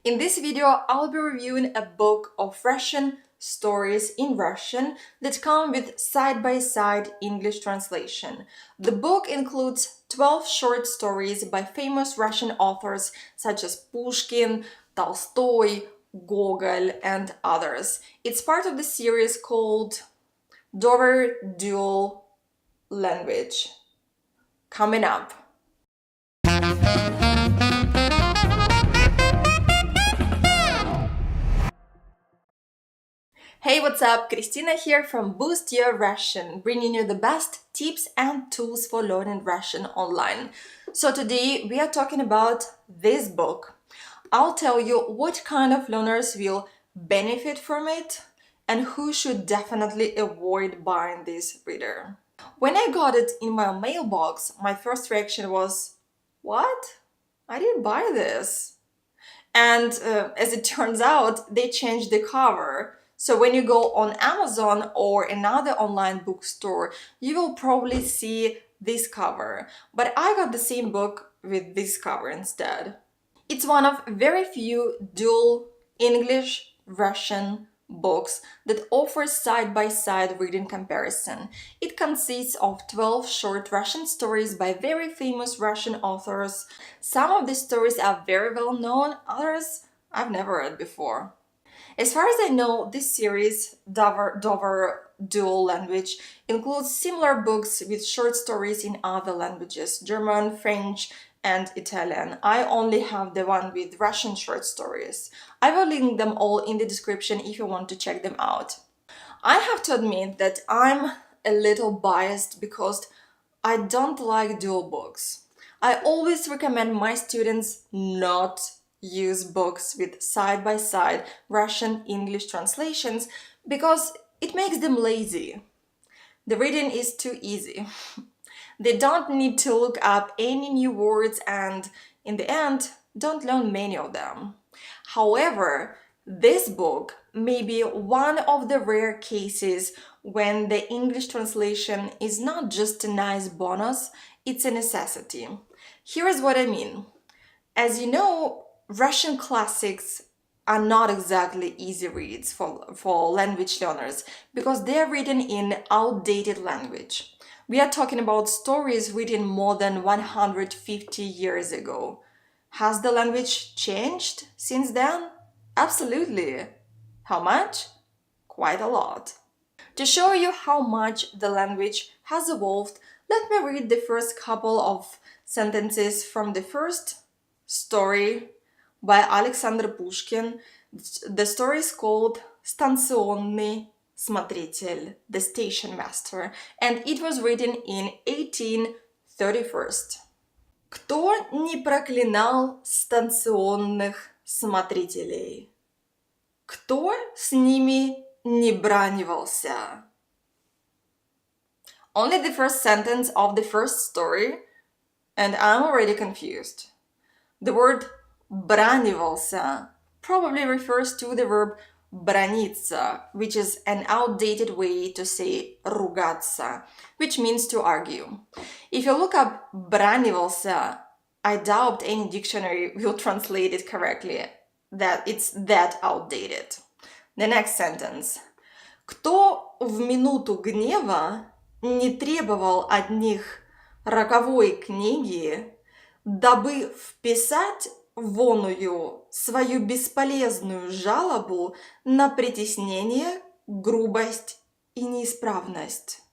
In this video, I'll be reviewing a book of Russian stories in Russian that come with side-by-side English translation. The book includes 12 short stories by famous Russian authors such as Pushkin, Tolstoy, Gogol, and others. It's part of the series called Dual Language. Coming up. Hey, what's up? Christina here from Boost Your Russian, bringing you the best tips and tools for learning Russian online. So today we are talking about this book. I'll tell you what kind of learners will benefit from it and who should definitely avoid buying this reader. When I got it in my mailbox, my first reaction was, what? I didn't buy this. And as it turns out, they changed the cover. So when you go on Amazon or another online bookstore, you will probably see this cover. But I got the same book with this cover instead. It's one of very few dual English-Russian books that offers side-by-side reading comparison. It consists of 12 short Russian stories by very famous Russian authors. Some of these stories are very well known, others I've never read before. As far as I know, this series, Dover Dual Language, includes similar books with short stories in other languages, German, French, and Italian. I only have the one with Russian short stories. I will link them all in the description if you want to check them out. I have to admit that I'm a little biased because I don't like dual books. I always recommend my students not use books with side-by-side Russian-English translations because it makes them lazy. The reading is too easy. They don't need to look up any new words and, in the end, don't learn many of them. However, this book may be one of the rare cases when the English translation is not just a nice bonus, it's a necessity. Here is what I mean. As you know, Russian classics are not exactly easy reads for language learners because they are written in outdated language. We are talking about stories written more than 150 years ago. Has the language changed since then? Absolutely. How much? Quite a lot. To show you how much the language has evolved, let me read the first couple of sentences from the first story by Alexander Pushkin. The story is called Станционный смотритель, the station master, and it was written in 1831. Кто не проклинал станционных смотрителей? Кто с ними не бранивался? Only the first sentence of the first story, and I'm already confused. The word бранивался probably refers to the verb браниться, which is an outdated way to say ругаться, which means to argue. If you look up бранивался, I doubt any dictionary will translate it correctly, that it's that outdated. The next sentence. Кто в минуту гнева не требовал от них роковой книги, дабы вписать воную свою бесполезную жалобу на притеснение, грубость и неисправность.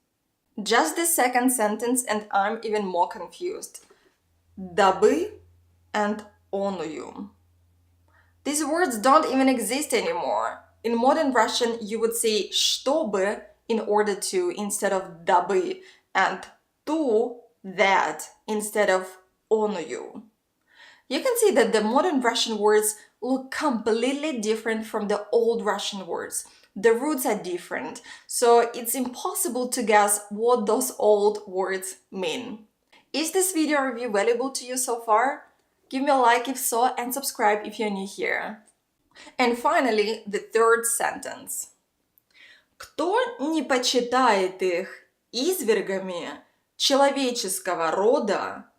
Just the second sentence and I'm even more confused. Дабы and оную. These words don't even exist anymore. In modern Russian, you would say чтобы in order to instead of дабы and to that instead of оную. You can see that the modern Russian words look completely different from the old Russian words. The roots are different, so it's impossible to guess what those old words mean. Is this video review valuable to you so far? Give me a like if so and subscribe if you're new here. And finally, the third sentence. Кто не почитает их извергами человеческого рода,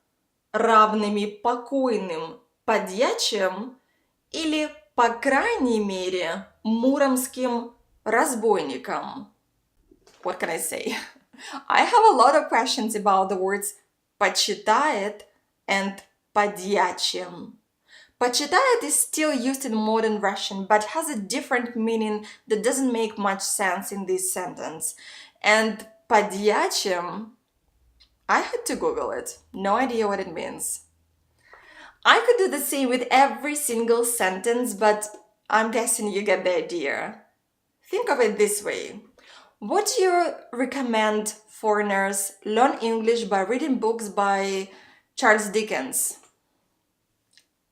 равными покойным подьячим или по крайней мере, муромским разбойникам. What can I say? I have a lot of questions about the words почитает and подьячим. Почитает is still used in modern Russian, but has a different meaning that doesn't make much sense in this sentence. And подьячим, I had to Google it. No idea what it means. I could do the same with every single sentence, but I'm guessing you get the idea. Think of it this way. Would you recommend foreigners learn English by reading books by Charles Dickens?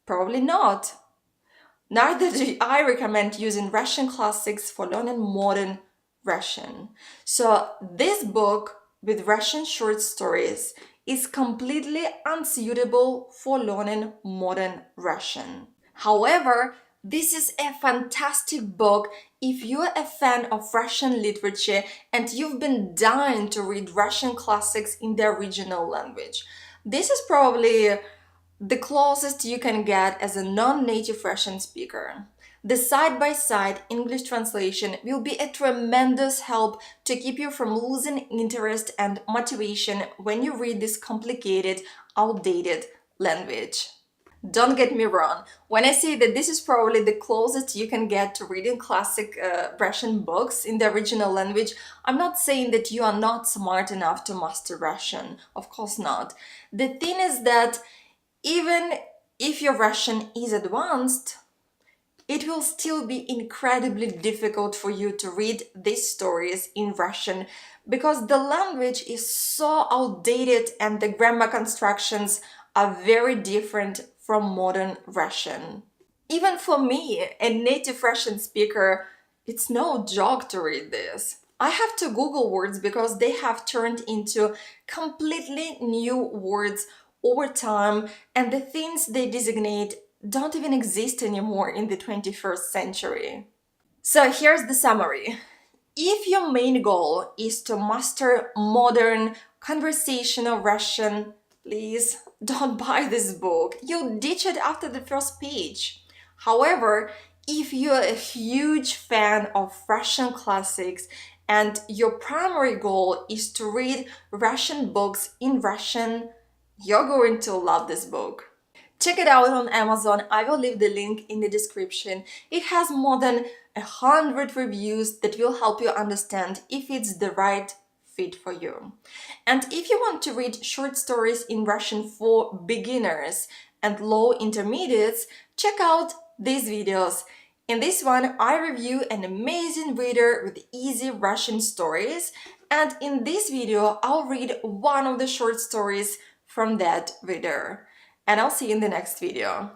Probably not. Neither do I recommend using Russian classics for learning modern Russian. So this book with Russian short stories is completely unsuitable for learning modern Russian. However, this is a fantastic book if you're a fan of Russian literature and you've been dying to read Russian classics in their original language. This is probably the closest you can get as a non-native Russian speaker. The side-by-side English translation will be a tremendous help to keep you from losing interest and motivation when you read this complicated, outdated language. Don't get me wrong, when I say that this is probably the closest you can get to reading classic Russian books in the original language, I'm not saying that you are not smart enough to master Russian. Of course not. The thing is that even if your Russian is advanced, it will still be incredibly difficult for you to read these stories in Russian because the language is so outdated and the grammar constructions are very different from modern Russian. Even for me, a native Russian speaker, it's no joke to read this. I have to Google words because they have turned into completely new words over time, and the things they designate don't even exist anymore in the 21st century. So here's the summary. If your main goal is to master modern conversational Russian, please don't buy this book. You'll ditch it after the first page. However, if you're a huge fan of Russian classics and your primary goal is to read Russian books in Russian, you're going to love this book. Check it out on Amazon. I will leave the link in the description. It has more than 100 reviews that will help you understand if it's the right fit for you. And if you want to read short stories in Russian for beginners and low intermediates, check out these videos. In this one, I review an amazing reader with easy Russian stories, and in this video, I'll read one of the short stories from that reader. And I'll see you in the next video.